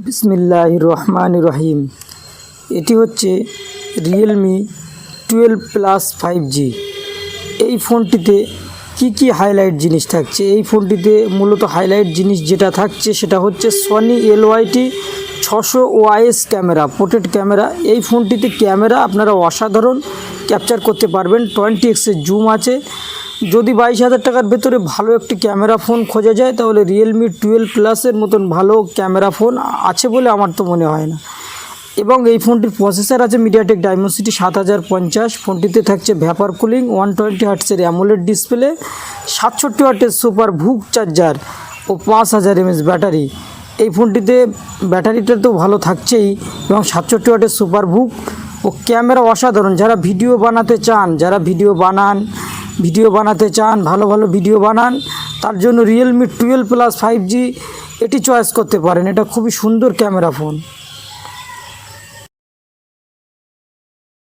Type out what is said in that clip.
বিসমিল্লাহির রহমানির রহিম। এটি হচ্ছে রিয়েলমি 12 প্লাস 5G। এই ফোনটিতে কি হাইলাইট জিনিস থাকছে, এই ফোনটিতে মূলত হাইলাইট জিনিস যেটা থাকছে সেটা হচ্ছে Sony LYT 600 OIS camera, portrait camera. এই ফোনটিতে ক্যামেরা আপনারা অসাধারণ ক্যাপচার করতে পারবেন। 20x জুম আছে। যদি 22,000 টাকার ভেতরে ভালো একটি ক্যামেরা ফোন খোঁজা যায় তাহলে রিয়েলমি 12 প্লাসের মতন ভালো ক্যামেরা ফোন আছে বলে আমার তো মনে হয় না। এবং এই ফোনটির প্রসেসর আছে মিডিয়াটেক ডাইমেনসিটি 7050। ফোনটিতে থাকছে ভ্যাপার কুলিং, 120 হার্টসের অ্যামোলেড ডিসপ্লে, 67 ওয়াটের সুপার ভুক চার্জার ও 5000 mAh ব্যাটারি। এই ফোনটিতে ব্যাটারিটা তো ভালো থাকছেই এবং 67 ওয়াটের সুপার ভুক ও ক্যামেরা অসাধারণ। যারা ভিডিও বানাতে চান, ভিডিও বানাতে চান, ভালো ভিডিও বানান, তার জন্য রিয়েলমি 12 প্লাস 5G এটি চয়েস করতে পারেন। এটা খুবই সুন্দর ক্যামেরা ফোন।